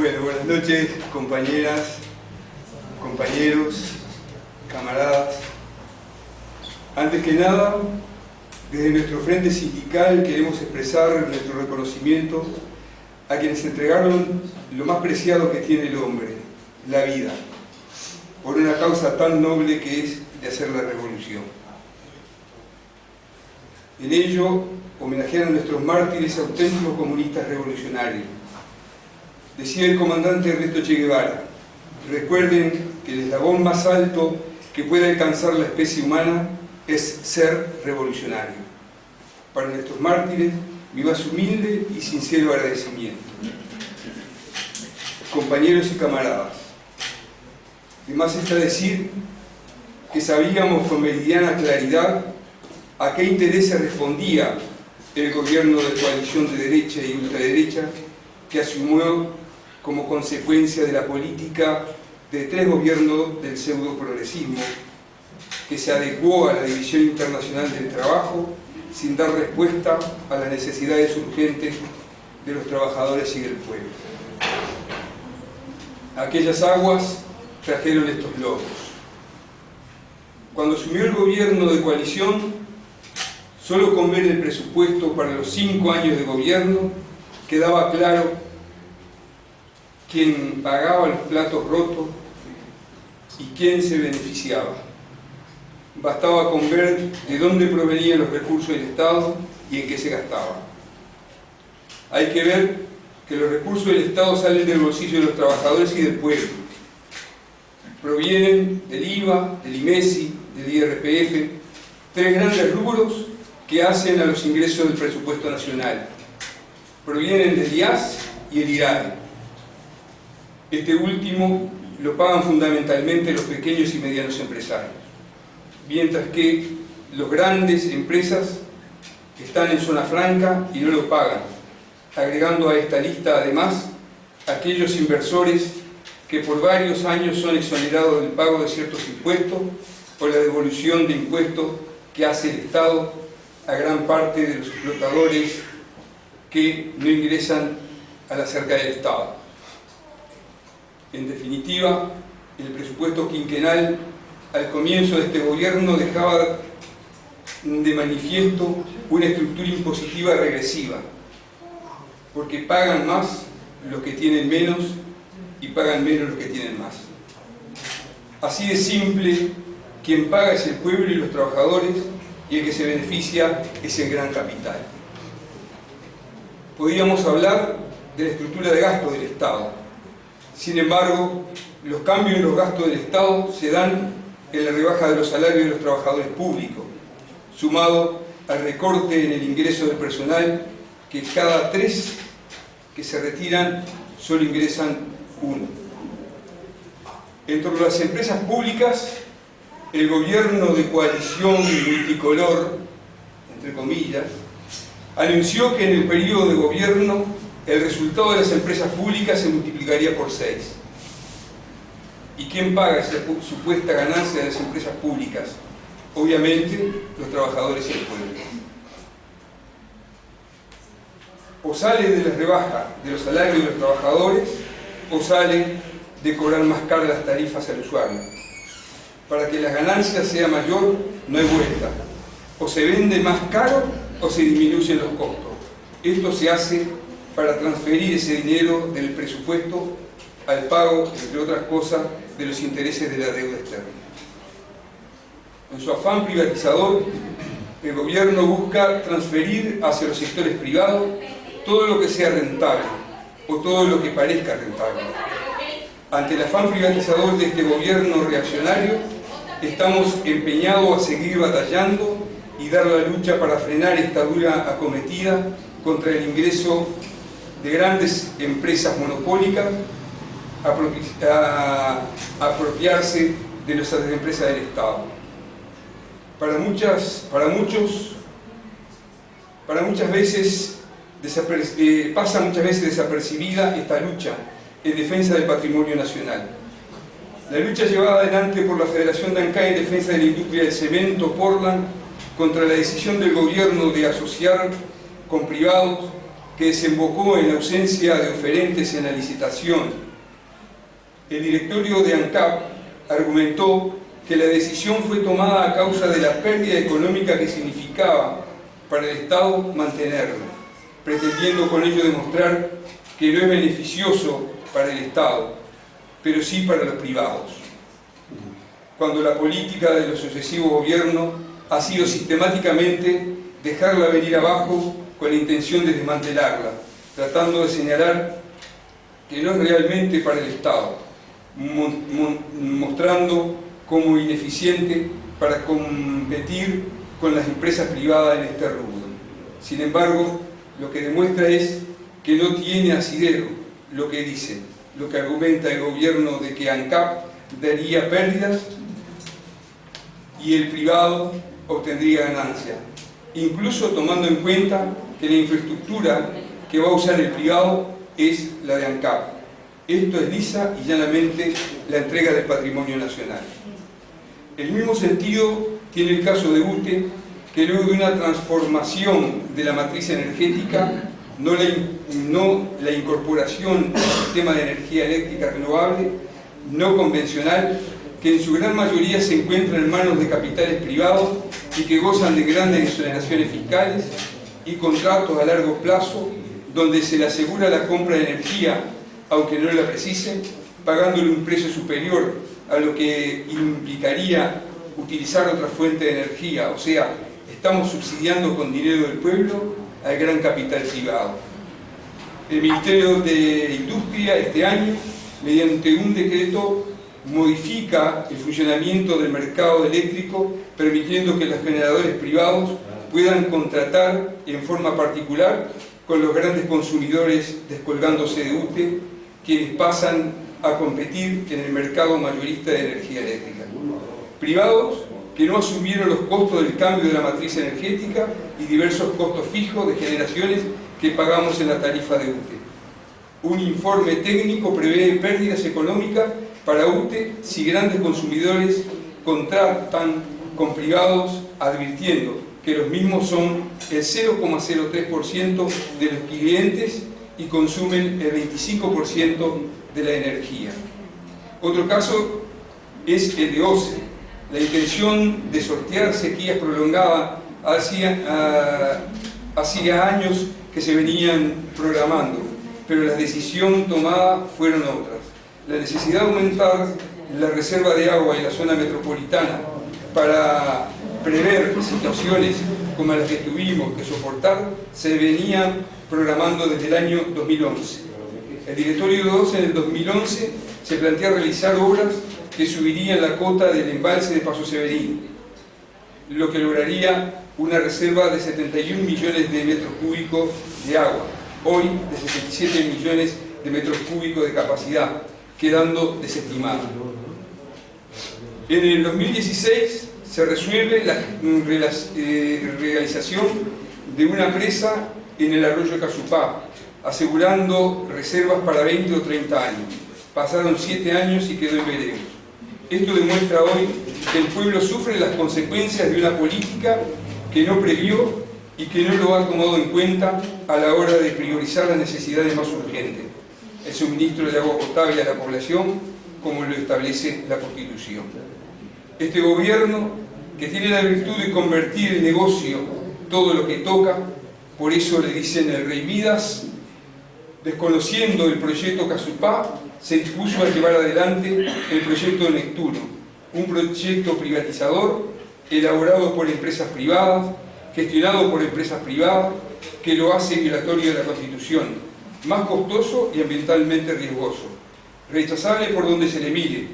Bueno, buenas noches, compañeras, compañeros, camaradas. Antes que nada, desde nuestro frente sindical queremos expresar nuestro reconocimiento a quienes entregaron lo más preciado que tiene el hombre, la vida, por una causa tan noble que es de hacer la revolución. En ello, homenajean a nuestros mártires auténticos comunistas revolucionarios. Decía el comandante Ernesto Che Guevara: recuerden que el eslabón más alto que puede alcanzar la especie humana es ser revolucionario. Para nuestros mártires, mi más humilde y sincero agradecimiento. Compañeros y camaradas, de más está decir que sabíamos con meridiana claridad a qué intereses respondía el gobierno de coalición de derecha y ultraderecha que asumió como consecuencia de la política de 3 gobiernos del pseudo-progresismo, que se adecuó a la división internacional del trabajo sin dar respuesta a las necesidades urgentes de los trabajadores y del pueblo. Aquellas aguas trajeron estos logros. Cuando asumió el gobierno de coalición, solo con ver el presupuesto para los 5 años de gobierno, quedaba claro quién pagaba los platos rotos y quién se beneficiaba. Bastaba con ver de dónde provenían los recursos del Estado y en qué se gastaban. Hay que ver que los recursos del Estado salen del bolsillo de los trabajadores y del pueblo. Provienen del IVA, del IMESI, del IRPF, 3 grandes rubros que hacen a los ingresos del presupuesto nacional. Provienen del IAS y el IRAE. Este último lo pagan fundamentalmente los pequeños y medianos empresarios, mientras que las grandes empresas están en zona franca y no lo pagan, agregando a esta lista además aquellos inversores que por varios años son exonerados del pago de ciertos impuestos o la devolución de impuestos que hace el Estado a gran parte de los explotadores que no ingresan a la cerca del Estado. En definitiva, el presupuesto quinquenal al comienzo de este gobierno dejaba de manifiesto una estructura impositiva regresiva, porque pagan más los que tienen menos y pagan menos los que tienen más. Así de simple, quien paga es el pueblo y los trabajadores, y el que se beneficia es el gran capital. Podríamos hablar de la estructura de gasto del Estado. Sin embargo, los cambios en los gastos del Estado se dan en la rebaja de los salarios de los trabajadores públicos, sumado al recorte en el ingreso del personal, que cada 3 que se retiran solo ingresan 1. Entre las empresas públicas, el gobierno de coalición multicolor, entre comillas, anunció que en el periodo de gobierno el resultado de las empresas públicas se multiplicaría por 6. ¿Y quién paga esa supuesta ganancia de las empresas públicas? Obviamente, los trabajadores y el pueblo. O sale de la rebaja de los salarios de los trabajadores, o sale de cobrar más caras las tarifas al usuario. Para que la ganancia sea mayor, no hay vuelta. O se vende más caro, o se disminuyen los costos. Esto se hace para transferir ese dinero del presupuesto al pago, entre otras cosas, de los intereses de la deuda externa. En su afán privatizador, el gobierno busca transferir hacia los sectores privados todo lo que sea rentable, o todo lo que parezca rentable. Ante el afán privatizador de este gobierno reaccionario, estamos empeñados a seguir batallando y dar la lucha para frenar esta dura acometida contra el ingreso de grandes empresas monopólicas a apropiarse de las empresas del Estado. Para muchas veces pasa muchas veces desapercibida esta lucha en defensa del patrimonio nacional. La lucha llevada adelante por la Federación de ANCAE en defensa de la industria del cemento Portland contra la decisión del gobierno de asociar con privados que desembocó en la ausencia de oferentes en la licitación. El directorio de ANCAP argumentó que la decisión fue tomada a causa de la pérdida económica que significaba para el Estado mantenerlo, pretendiendo con ello demostrar que no es beneficioso para el Estado, pero sí para los privados. Cuando la política de los sucesivos gobiernos ha sido sistemáticamente dejarla venir abajo con la intención de desmantelarla, tratando de señalar que no es realmente para el Estado, mostrando como ineficiente para competir con las empresas privadas en este rubro. Sin embargo, lo que demuestra es que no tiene asidero lo que dice, lo que argumenta el gobierno de que ANCAP daría pérdidas y el privado obtendría ganancias, incluso tomando en cuenta que la infraestructura que va a usar el privado es la de ANCAP. Esto es lisa y llanamente la entrega del patrimonio nacional. El mismo sentido tiene el caso de UTE, que luego de una transformación de la matriz energética, no la incorporación al sistema de energía eléctrica renovable, no convencional, que en su gran mayoría se encuentra en manos de capitales privados y que gozan de grandes exoneraciones fiscales y contratos a largo plazo, donde se le asegura la compra de energía, aunque no la precisen, pagándole un precio superior a lo que implicaría utilizar otra fuente de energía. O sea, estamos subsidiando con dinero del pueblo al gran capital privado. El Ministerio de Industria este año, mediante un decreto, modifica el funcionamiento del mercado eléctrico, permitiendo que los generadores privados puedan contratar en forma particular con los grandes consumidores, descolgándose de UTE, quienes pasan a competir en el mercado mayorista de energía eléctrica. Privados que no asumieron los costos del cambio de la matriz energética y diversos costos fijos de generaciones que pagamos en la tarifa de UTE. Un informe técnico prevé pérdidas económicas para UTE si grandes consumidores contratan con privados, advirtiendo que los mismos son el 0,03% de los clientes y consumen el 25% de la energía. Otro caso es el de OCE. La intención de sortear sequías prolongadas hacía años que se venían programando, pero las decisiones tomadas fueron otras. La necesidad de aumentar la reserva de agua en la zona metropolitana para prever situaciones como las que tuvimos que soportar se venía programando desde el año 2011. El directorio de OCE en el 2011 se plantea realizar obras que subirían la cota del embalse de Paso Severín, lo que lograría una reserva de 71 millones de metros cúbicos de agua, hoy de 77 millones de metros cúbicos de capacidad, quedando desestimado. En el 2016 se resuelve la realización de una presa en el arroyo Casupá, asegurando reservas para 20 o 30 años. Pasaron 7 años y quedó en veremos. Esto demuestra hoy que el pueblo sufre las consecuencias de una política que no previó y que no lo ha tomado en cuenta a la hora de priorizar las necesidades más urgentes, el suministro de agua potable a la población, como lo establece la Constitución. Este gobierno, que tiene la virtud de convertir en negocio todo lo que toca, por eso le dicen el Rey Midas, desconociendo el proyecto Casupá, se dispuso a llevar adelante el proyecto Neptuno, un proyecto privatizador elaborado por empresas privadas, gestionado por empresas privadas, que lo hace violatorio de la Constitución, más costoso y ambientalmente riesgoso, rechazable por donde se le mire,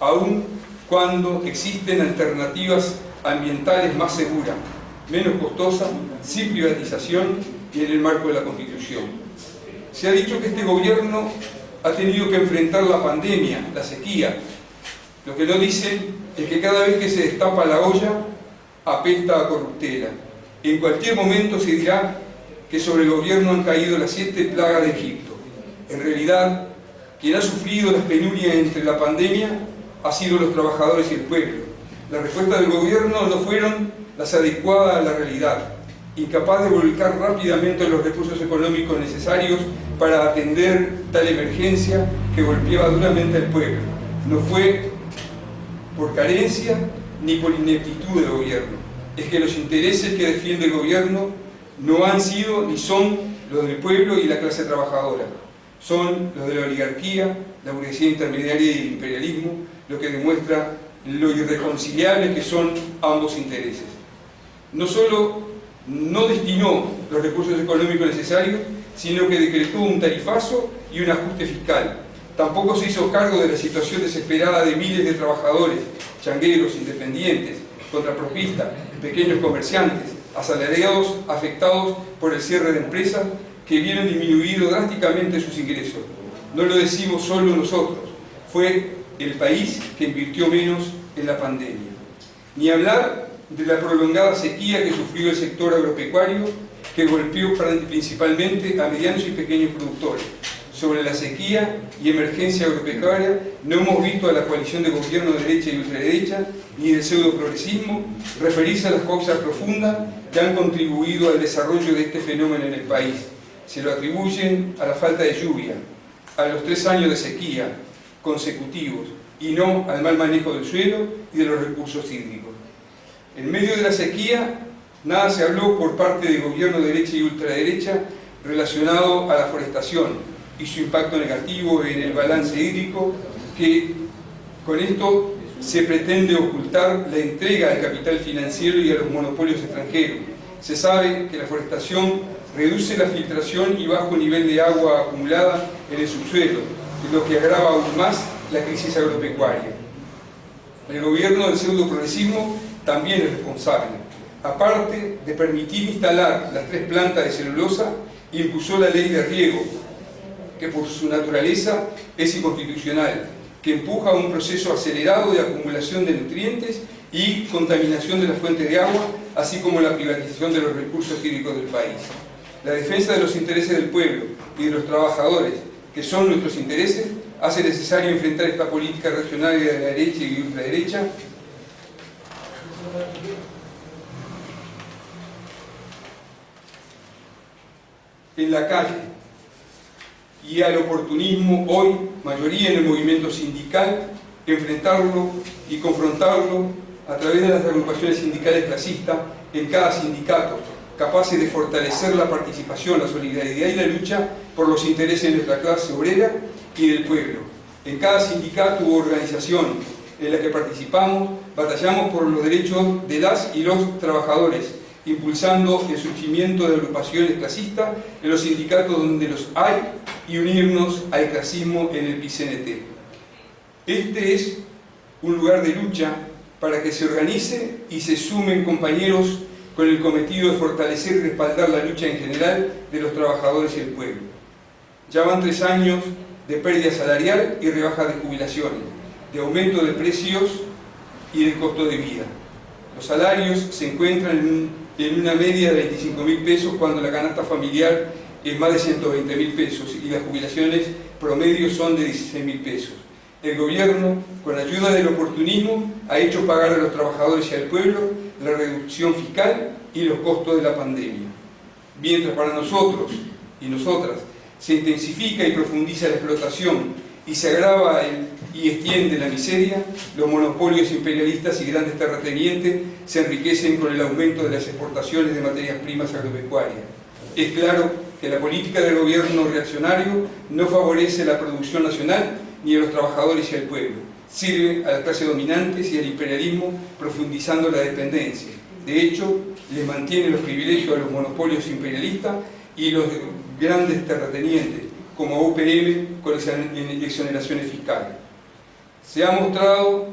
aun cuando existen alternativas ambientales más seguras, menos costosas, sin privatización y en el marco de la Constitución. Se ha dicho que este gobierno ha tenido que enfrentar la pandemia, la sequía. Lo que no dicen es que cada vez que se destapa la olla, apesta a corruptela. En cualquier momento se dirá que sobre el gobierno han caído las 7 plagas de Egipto. En realidad, quien ha sufrido las penurias entre la pandemia ha sido los trabajadores y el pueblo. Las respuestas del gobierno no fueron las adecuadas a la realidad. incapaz de volcar rápidamente los recursos económicos necesarios para atender tal emergencia que golpeaba duramente al pueblo. No fue por carencia ni por ineptitud del gobierno. Es que los intereses que defiende el gobierno no han sido ni son los del pueblo y la clase trabajadora. Son los de la oligarquía, la burguesía intermediaria y el imperialismo, lo que demuestra lo irreconciliables que son ambos intereses. No solo no destinó los recursos económicos necesarios, sino que decretó un tarifazo y un ajuste fiscal. Tampoco se hizo cargo de la situación desesperada de miles de trabajadores, changueros, independientes, contrapropistas, pequeños comerciantes, asalariados afectados por el cierre de empresas que vieron disminuido drásticamente sus ingresos. No lo decimos solo nosotros, fue el país que invirtió menos en la pandemia. Ni hablar de la prolongada sequía que sufrió el sector agropecuario, que golpeó principalmente a medianos y pequeños productores. Sobre la sequía y emergencia agropecuaria no hemos visto a la coalición de gobierno de derecha y ultraderecha, ni del pseudo-progresismo, referirse a las causas profundas que han contribuido al desarrollo de este fenómeno en el país. Se lo atribuyen a la falta de lluvia, a los 3 años de sequía consecutivos, y no al mal manejo del suelo y de los recursos hídricos. En medio de la sequía, nada se habló por parte del gobierno de derecha y ultraderecha relacionado a la forestación y su impacto negativo en el balance hídrico, que con esto se pretende ocultar la entrega al capital financiero y a los monopolios extranjeros. Se sabe que la forestación reduce la filtración y bajo nivel de agua acumulada en el subsuelo, lo que agrava aún más la crisis agropecuaria. El gobierno del pseudo-progresismo también es responsable. Aparte de permitir instalar las 3 plantas de celulosa, impulsó la ley de riego, que por su naturaleza es inconstitucional, que empuja un proceso acelerado de acumulación de nutrientes y contaminación de las fuentes de agua, así como la privatización de los recursos hídricos del país. La defensa de los intereses del pueblo y de los trabajadores, que son nuestros intereses, hace necesario enfrentar esta política reaccionaria de la derecha y ultraderecha en la calle, y al oportunismo hoy, mayoría en el movimiento sindical, enfrentarlo y confrontarlo a través de las agrupaciones sindicales clasistas en cada sindicato, capaces de fortalecer la participación, la solidaridad y la lucha por los intereses de nuestra clase obrera y del pueblo. En cada sindicato u organización en la que participamos, batallamos por los derechos de las y los trabajadores, impulsando el surgimiento de agrupaciones clasistas en los sindicatos donde los hay y unirnos al clasismo en el PCNT. Este es un lugar de lucha para que se organice y se sumen compañeros con el cometido de fortalecer y respaldar la lucha en general de los trabajadores y el pueblo. Ya van 3 años de pérdida salarial y rebaja de jubilaciones, de aumento de precios y del costo de vida. Los salarios se encuentran en una media de 25.000 pesos cuando la canasta familiar es más de 120.000 pesos y las jubilaciones promedio son de 16.000 pesos. El gobierno, con ayuda del oportunismo, ha hecho pagar a los trabajadores y al pueblo la reducción fiscal y los costos de la pandemia. Mientras para nosotros y nosotras se intensifica y profundiza la explotación y se agrava y extiende la miseria, los monopolios imperialistas y grandes terratenientes se enriquecen con el aumento de las exportaciones de materias primas agropecuarias. Es claro que la política del gobierno reaccionario no favorece la producción nacional ni a los trabajadores y al pueblo. Sirve a las clases dominantes y al imperialismo, profundizando la dependencia. De hecho, le mantiene los privilegios a los monopolios imperialistas y los grandes terratenientes, como UPM con exoneraciones fiscales. Se ha mostrado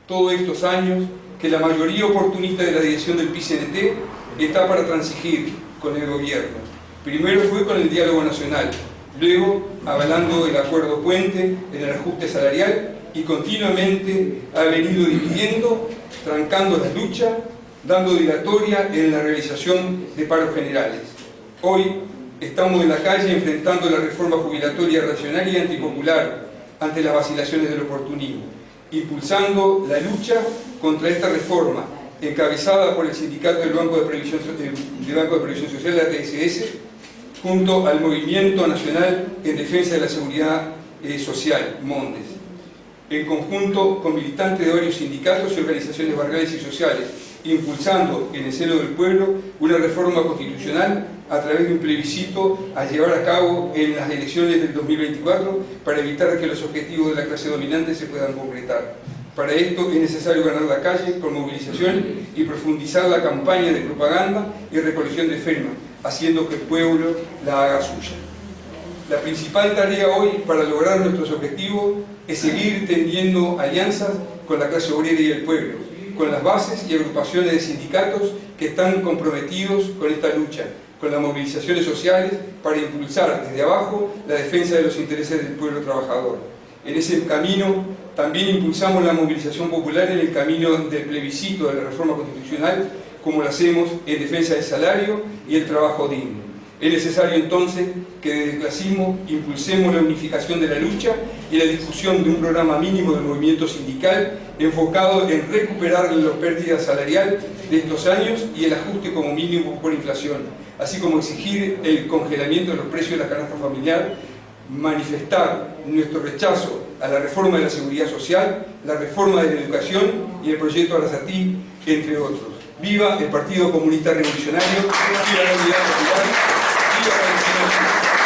todos estos años que la mayoría oportunista de la dirección del PCNT está para transigir con el gobierno. Primero fue con el diálogo nacional, luego avalando el acuerdo puente en el ajuste salarial y continuamente ha venido dividiendo, trancando la lucha, dando dilatoria en la realización de paros generales. Hoy estamos en la calle enfrentando la reforma jubilatoria reaccionaria y antipopular ante las vacilaciones del oportunismo, impulsando la lucha contra esta reforma encabezada por el sindicato del Banco de Previsión Social, la TSS, junto al Movimiento Nacional en Defensa de la Seguridad Social, MONDES, en conjunto con militantes de varios sindicatos y organizaciones barriales y sociales, impulsando en el seno del pueblo una reforma constitucional a través de un plebiscito a llevar a cabo en las elecciones del 2024 para evitar que los objetivos de la clase dominante se puedan concretar. Para esto es necesario ganar la calle con movilización y profundizar la campaña de propaganda y recolección de firmas, haciendo que el pueblo la haga suya. La principal tarea hoy para lograr nuestros objetivos es seguir tendiendo alianzas con la clase obrera y el pueblo, con las bases y agrupaciones de sindicatos que están comprometidos con esta lucha, con las movilizaciones sociales para impulsar desde abajo la defensa de los intereses del pueblo trabajador. En ese camino también impulsamos la movilización popular en el camino del plebiscito de la reforma constitucional, como lo hacemos en defensa del salario y el trabajo digno. Es necesario entonces que desde el clasismo impulsemos la unificación de la lucha y la discusión de un programa mínimo del movimiento sindical enfocado en recuperar la pérdida salarial de estos años y el ajuste como mínimo por inflación, así como exigir el congelamiento de los precios de la canasta familiar, manifestar nuestro rechazo a la reforma de la seguridad social, la reforma de la educación y el proyecto Arasatí, entre otros. ¡Viva el Partido Comunista Revolucionario! ¡Viva la Unidad Popular! ¡Viva la Revolución!